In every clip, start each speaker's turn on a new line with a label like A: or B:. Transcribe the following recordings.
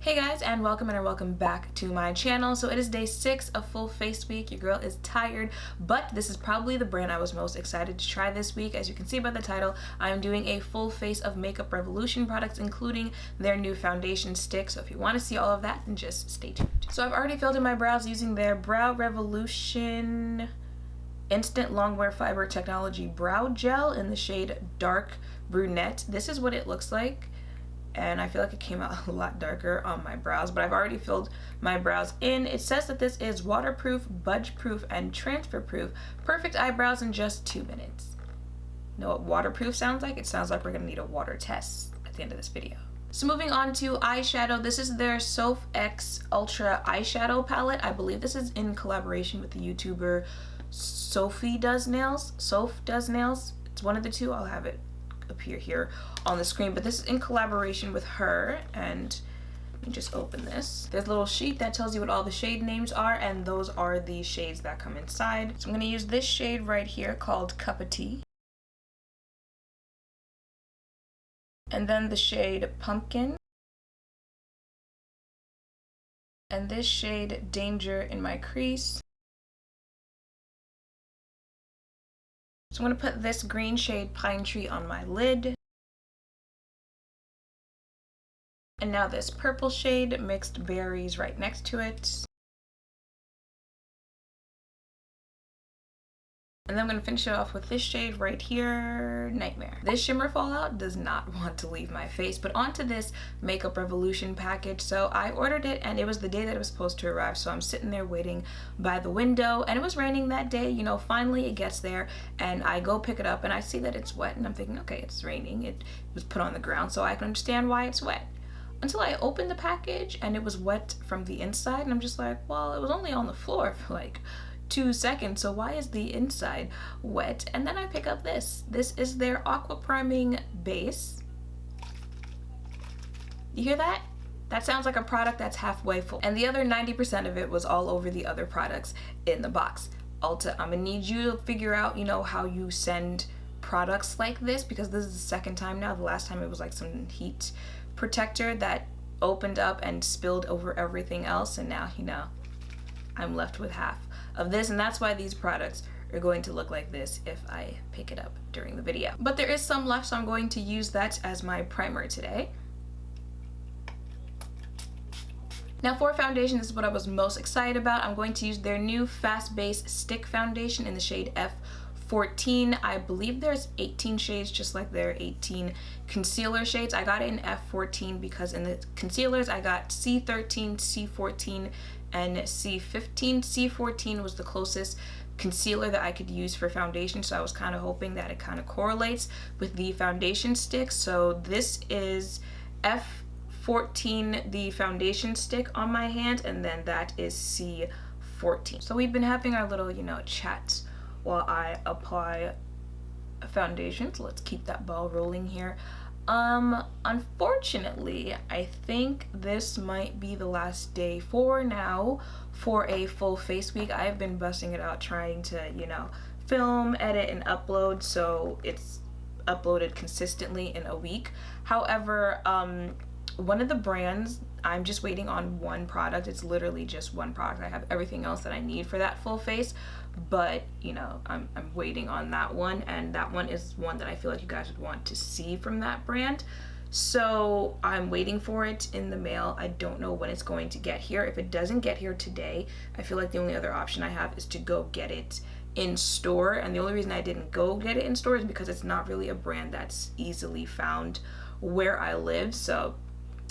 A: Hey guys, and welcome back to my channel. So it is day 6 of full face week. Your girl is tired, but this is probably the brand I was most excited to try this week. As you can see by the title, I'm doing a full face of Makeup Revolution products, including their new foundation stick. So if you want to see all of that, then just stay tuned. So I've already filled in my brows using their Brow Revolution Instant Longwear Fiber Technology Brow Gel in the shade Dark Brunette. This is what it looks like, and I feel like it came out a lot darker on my brows, but I've already filled my brows in. It says that this is waterproof, budge-proof, and transfer-proof. Perfect eyebrows in just 2 minutes. Know what waterproof sounds like? It sounds like we're gonna need a water test at the end of this video. So moving on to eyeshadow, this is their SophX Ultra Eyeshadow Palette. I believe this is in collaboration with the YouTuber Sophie Does Nails. Soph Does Nails. It's one of the two. I'll have it appear here on the screen, but this is in collaboration with her. And let me just open this. There's a little sheet that tells you what all the shade names are, and those are the shades that come inside. So I'm going to use this shade right here called Cup of Tea, and then the shade Pumpkin, and this shade Danger in my crease. So I'm going to put this green shade Pine Tree on my lid. And now this purple shade Mixed Berries right next to it. And then I'm going to finish it off with this shade right here, Nightmare. This shimmer fallout does not want to leave my face, but onto this Makeup Revolution package. So I ordered it, and it was the day that it was supposed to arrive, so I'm sitting there waiting by the window, and it was raining that day. You know, finally it gets there, and I go pick it up, and I see that it's wet, and I'm thinking, okay, it's raining. It was put on the ground, so I can understand why it's wet. Until I opened the package, and it was wet from the inside, and I'm just like, well, it was only on the floor for like 2 seconds, so why is the inside wet? And then I pick up this. This is their Aqua priming base. You hear that? That sounds like a product that's halfway full, and the other 90% of it was all over the other products in the box. Ulta, I'm gonna need you to figure out, you know, how you send products like this, because this is the second time now. The last time it was like some heat protector that opened up and spilled over everything else, and now, you know, I'm left with half of this, and that's why these products are going to look like this if I pick it up during the video. But there is some left, so I'm going to use that as my primer today. Now for foundation, this is what I was most excited about. I'm going to use their new Fast Base Stick Foundation in the shade F14. I believe there's 18 shades, just like their 18 concealer shades. I got it in F14 because in the concealers I got C13, C14, and C15. C14 was the closest concealer that I could use for foundation, so I was kind of hoping that it kind of correlates with the foundation stick. So this is F14, the foundation stick on my hand, and then that is C14. So we've been having our little, you know, chats while I apply a foundation, so let's keep that ball rolling here. Unfortunately, I think this might be the last day for now for a full face week. I've been busting it out trying to, you know, film, edit, and upload, so it's uploaded consistently in a week. However, one of the brands, I'm just waiting on one product. It's literally just one product. I have everything else that I need for that full face, but you know, I'm waiting on that one, and that one is one that I feel like you guys would want to see from that brand. So I'm waiting for it in the mail. I don't know when it's going to get here. If it doesn't get here today, I feel like the only other option I have is to go get it in store, and the only reason I didn't go get it in store is because it's not really a brand that's easily found where I live. So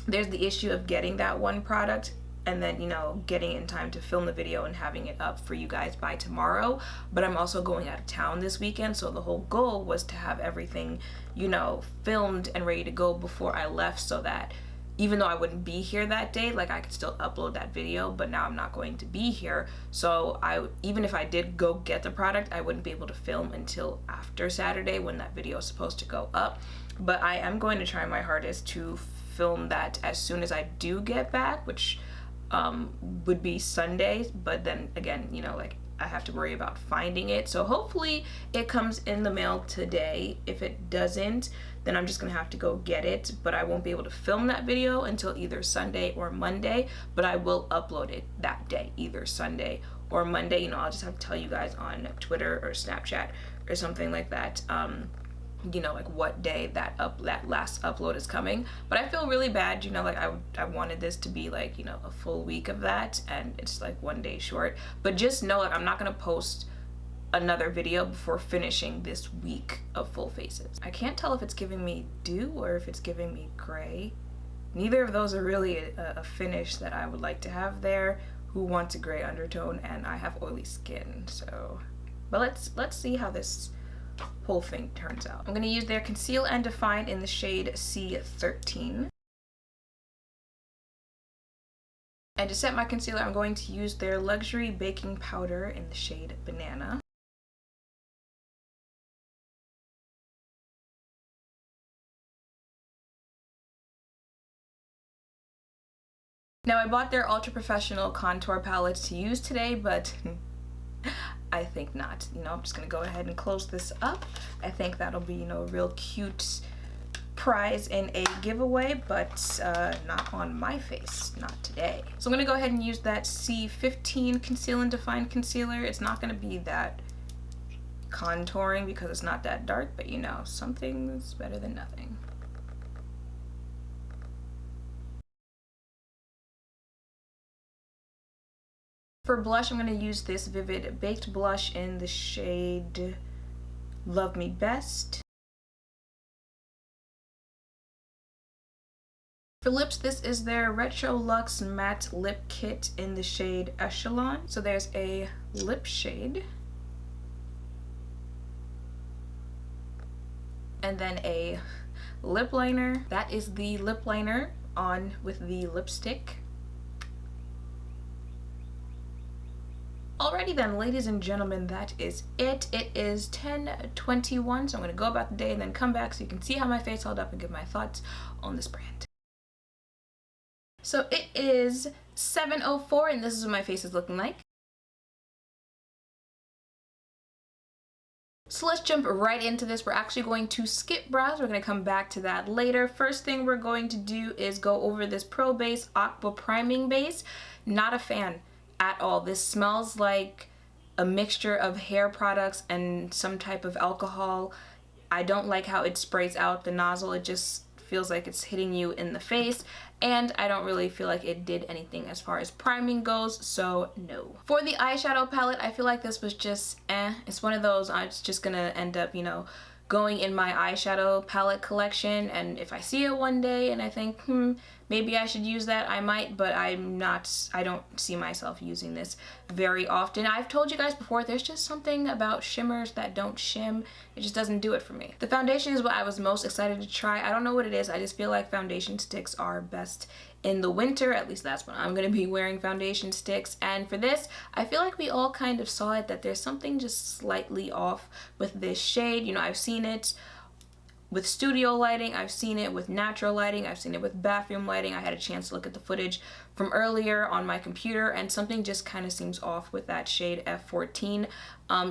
A: there's the issue of getting that one product and then, you know, getting it in time to film the video and having it up for you guys by tomorrow. But I'm also going out of town this weekend, so the whole goal was to have everything, you know, filmed and ready to go before I left, so that even though I wouldn't be here that day, like I could still upload that video. But now I'm not going to be here, so even if I did go get the product, I wouldn't be able to film until after Saturday when that video is supposed to go up. But I am going to try my hardest to film that as soon as I do get back, which would be Sunday. But then again, you know, like I have to worry about finding it. So hopefully it comes in the mail today. If it doesn't, then I'm just gonna have to go get it, but I won't be able to film that video until either Sunday or Monday, but I will upload it that day, either Sunday or Monday. You know, I'll just have to tell you guys on Twitter or Snapchat or something like that, you know, like what day that last upload is coming. But I feel really bad, you know, like I wanted this to be like, you know, a full week of that, and it's like 1 day short. But just know, like, I'm not gonna post another video before finishing this week of full faces. I can't tell if it's giving me dew or if it's giving me gray. Neither of those are really a finish that I would like to have there. Who wants a gray undertone? And I have oily skin, so. But let's see how this whole thing turns out. I'm gonna use their Conceal and Define in the shade C13. And to set my concealer, I'm going to use their Luxury Baking Powder in the shade Banana. Now I bought their Ultra Professional Contour Palettes to use today, but I think not. You know, I'm just gonna go ahead and close this up. I think that'll be, you know, a real cute prize in a giveaway, but not on my face, not today. So I'm gonna go ahead and use that C15 Conceal and Define Concealer. It's not gonna be that contouring because it's not that dark, but you know, something's better than nothing. For blush, I'm going to use this Vivid Baked Blush in the shade Love Me Best. For lips, this is their Retro Luxe Matte Lip Kit in the shade Echelon. So there's a lip shade. And then a lip liner. That is the lip liner on with the lipstick. Alrighty then, ladies and gentlemen, that is it. It is 10:21, so I'm going to go about the day and then come back so you can see how my face held up and give my thoughts on this brand. So it is 7:04 and this is what my face is looking like. So let's jump right into this. We're actually going to skip brows. We're going to come back to that later. First thing we're going to do is go over this Pro Base Aqua Priming Base. Not a fan at all. This smells like a mixture of hair products and some type of alcohol. I don't like how it sprays out the nozzle. It just feels like it's hitting you in the face, and I don't really feel like it did anything as far as priming goes, so no. For the eyeshadow palette, I feel like this was just It's one of those, it's just gonna end up, you know, going in my eyeshadow palette collection, and if I see it one day and I think, maybe I should use that, I might, but I don't see myself using this very often. I've told you guys before, there's just something about shimmers that don't shim. It just doesn't do it for me. The foundation is what I was most excited to try. I don't know what it is. I just feel like foundation sticks are best in the winter. At least that's when I'm going to be wearing foundation sticks. And for this, I feel like we all kind of saw it, that there's something just slightly off with this shade. You know, I've seen it with studio lighting, I've seen it with natural lighting, I've seen it with bathroom lighting. I had a chance to look at the footage from earlier on my computer, and something just kind of seems off with that shade F14.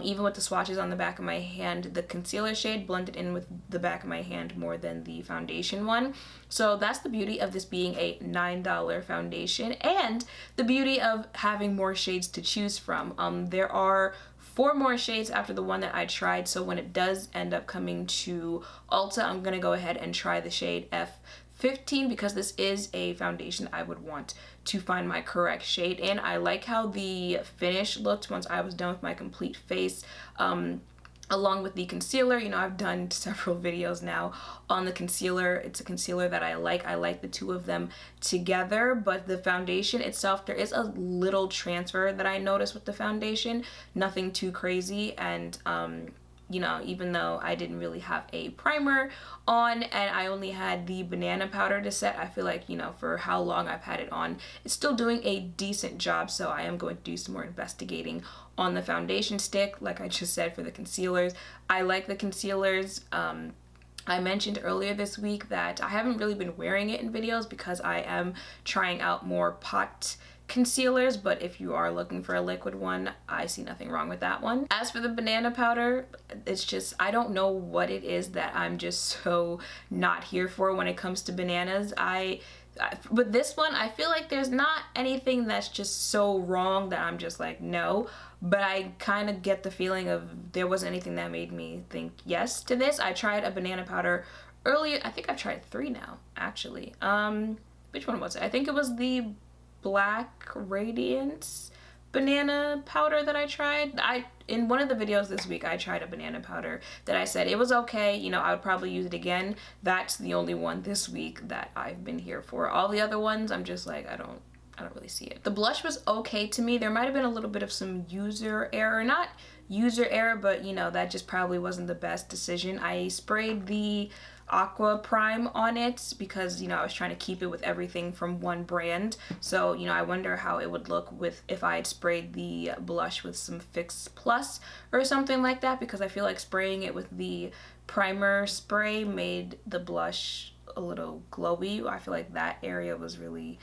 A: Even with the swatches on the back of my hand, the concealer shade blended in with the back of my hand more than the foundation one. So that's the beauty of this being a $9 foundation, and the beauty of having more shades to choose from. There are 4 more shades after the one that I tried, so when it does end up coming to Ulta, I'm gonna go ahead and try the shade F15 because this is a foundation I would want to find my correct shade in. I like how the finish looked once I was done with my complete face. Along with the concealer, you know, I've done several videos now on the concealer. It's a concealer that I like. I like the two of them together, but the foundation itself, there is a little transfer that I noticed with the foundation. Nothing too crazy, and you know, even though I didn't really have a primer on and I only had the banana powder to set, I feel like, you know, for how long I've had it on, it's still doing a decent job. So I am going to do some more investigating on the foundation stick. Like I just said, for the concealers, I like the concealers. I mentioned earlier this week that I haven't really been wearing it in videos because I am trying out more pot concealers, but if you are looking for a liquid one, I see nothing wrong with that one. As for the banana powder, it's just, I don't know what it is that I'm just so not here for when it comes to bananas. With this one, I feel like there's not anything that's just so wrong that I'm just like, no, but I kind of get the feeling of there wasn't anything that made me think yes to this. I tried a banana powder earlier. I think I've tried 3 now, actually. Which one was it? I think it was the Black Radiance banana powder that I tried. In one of the videos this week, I tried a banana powder that I said it was okay, you know, I would probably use it again. That's the only one this week that I've been here for. All the other ones, I'm just like, I don't really see it. The blush was okay to me. There might have been a little bit of some user error, not user error, but you know, that just probably wasn't the best decision. I sprayed the Aqua prime on it because, you know, I was trying to keep it with everything from one brand. So, you know, I wonder how it would look with if I had sprayed the blush with some Fix Plus or something like that, because I feel like spraying it with the primer spray made the blush a little glowy. I feel like that area was really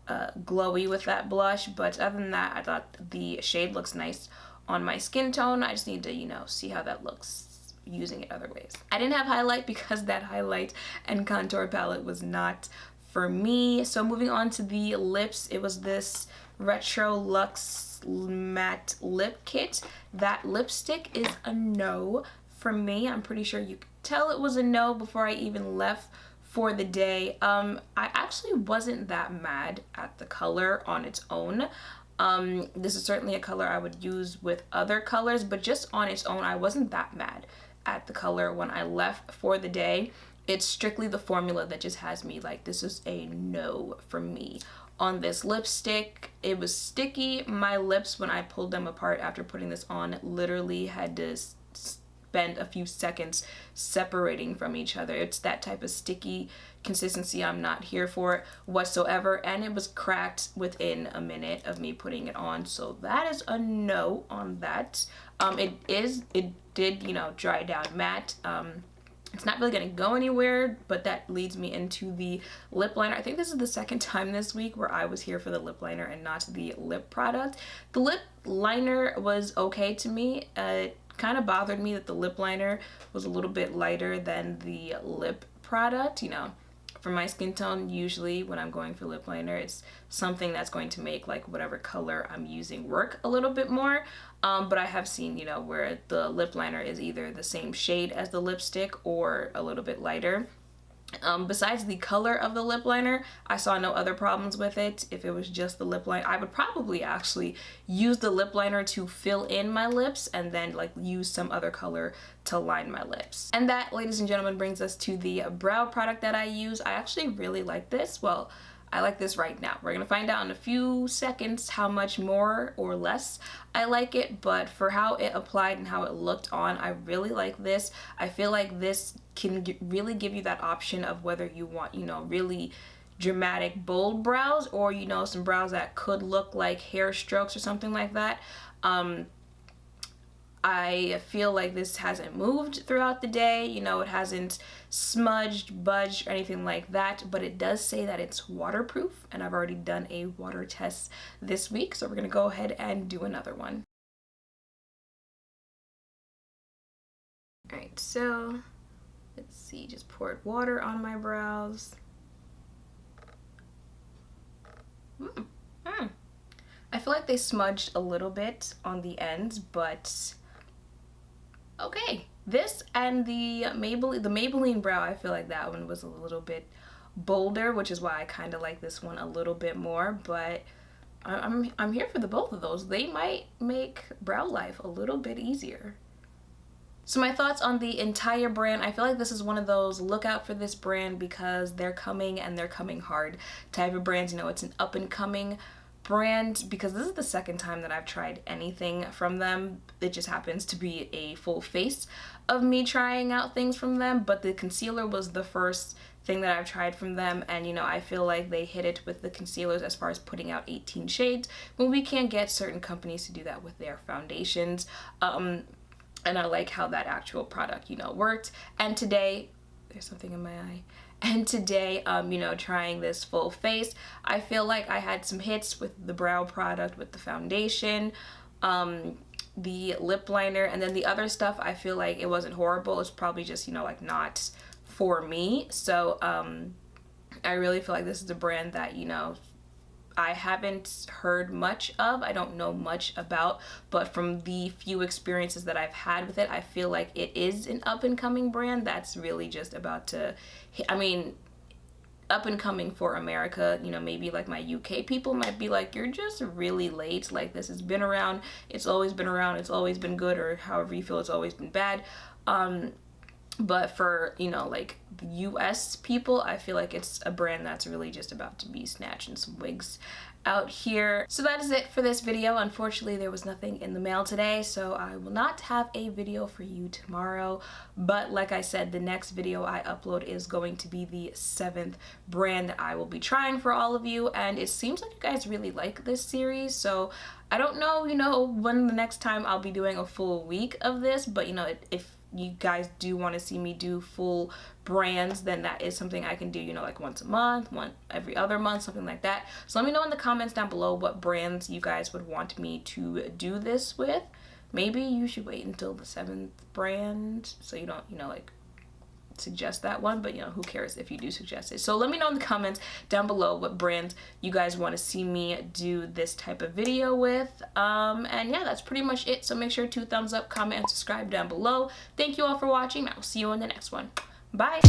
A: glowy with that blush, but other than that, I thought the shade looks nice on my skin tone. I just need to, you know, see how that looks using it other ways. I didn't have highlight because that highlight and contour palette was not for me. So moving on to the lips, it was this Retro Luxe Matte Lip Kit. That lipstick is a no for me. I'm pretty sure you could tell it was a no before I even left for the day. I actually wasn't that mad at the color on its own. This is certainly a color I would use with other colors, but just on its own, I wasn't that mad at the color when I left for the day. It's strictly the formula that just has me like, this is a no for me on this lipstick. It was sticky. My lips, when I pulled them apart after putting this on, literally had to spend a few seconds separating from each other. It's that type of sticky consistency I'm not here for whatsoever, and it was cracked within a minute of me putting it on, so that is a no on that. It did, you know, dry down matte. It's not really gonna go anywhere, but that leads me into the lip liner. I think this is the second time this week where I was here for the lip liner and not the lip product. The lip liner was okay to me. It kind of bothered me that the lip liner was a little bit lighter than the lip product. You know, for my skin tone, usually when I'm going for lip liner, it's something that's going to make like whatever color I'm using work a little bit more. But I have seen, you know, where the lip liner is either the same shade as the lipstick or a little bit lighter. Besides the color of the lip liner, I saw no other problems with it. If it was just the lip liner, I would probably actually use the lip liner to fill in my lips and then like use some other color to line my lips. And that, ladies and gentlemen, brings us to the brow product that I use. I actually really like this. Well, I like this right now. We're gonna find out in a few seconds how much more or less I like it, but for how it applied and how it looked on, I really like this. I feel like this can really give you that option of whether you want, you know, really dramatic, bold brows, or, you know, some brows that could look like hair strokes or something like that. I feel like this hasn't moved throughout the day, you know, it hasn't smudged, budged, or anything like that, but it does say that it's waterproof, and I've already done a water test this week, so we're gonna go ahead and do another one. Alright, so let's see, just poured water on my brows. I feel like they smudged a little bit on the ends, but okay. This and the Maybelline brow, I feel like that one was a little bit bolder, which is why I kind of like this one a little bit more, but I'm here for the both of those. They might make brow life a little bit easier. So my thoughts on the entire brand, I feel like this is one of those look out for this brand because they're coming and they're coming hard type of brands. You know, it's an up and coming brand because this is the second time that I've tried anything from them. It just happens to be a full face of me trying out things from them, but the concealer was the first thing that I've tried from them, and you know, I feel like they hit it with the concealers as far as putting out 18 shades when we can't get certain companies to do that with their foundations. And I like how that actual product, you know, worked. And today, there's something in my eye. And today, you know, trying this full face, I feel like I had some hits with the brow product, with the foundation, the lip liner, and then the other stuff I feel like it wasn't horrible. It's probably just, you know, like not for me. So I really feel like this is a brand that, you know, I haven't heard much of, I don't know much about, but from the few experiences that I've had with it, I feel like it is an up-and-coming brand that's really just about to hit. I mean, up and coming for America, you know, maybe like my UK people might be like, you're just really late, like this has been around, it's always been around, it's always been good, or however you feel, it's always been bad. But for, you know, like the US people, I feel like it's a brand that's really just about to be snatching some wigs out here. So that is it for this video. Unfortunately, there was nothing in the mail today, so I will not have a video for you tomorrow. But like I said, the next video I upload is going to be the 7th brand that I will be trying for all of you. And it seems like you guys really like this series, so I don't know, you know, when the next time I'll be doing a full week of this, but you know, if you guys do want to see me do full brands, then that is something I can do, you know, like once a month, every other month, something like that. So let me know in the comments down below what brands you guys would want me to do this with. Maybe you should wait until the 7th brand so you don't, you know, like suggest that one, but you know, who cares if you do suggest it. So let me know in the comments down below what brands you guys want to see me do this type of video with. And yeah, that's pretty much it. So make sure to thumbs up, comment, and subscribe down below. Thank you all for watching. I will see you in the next one. Bye.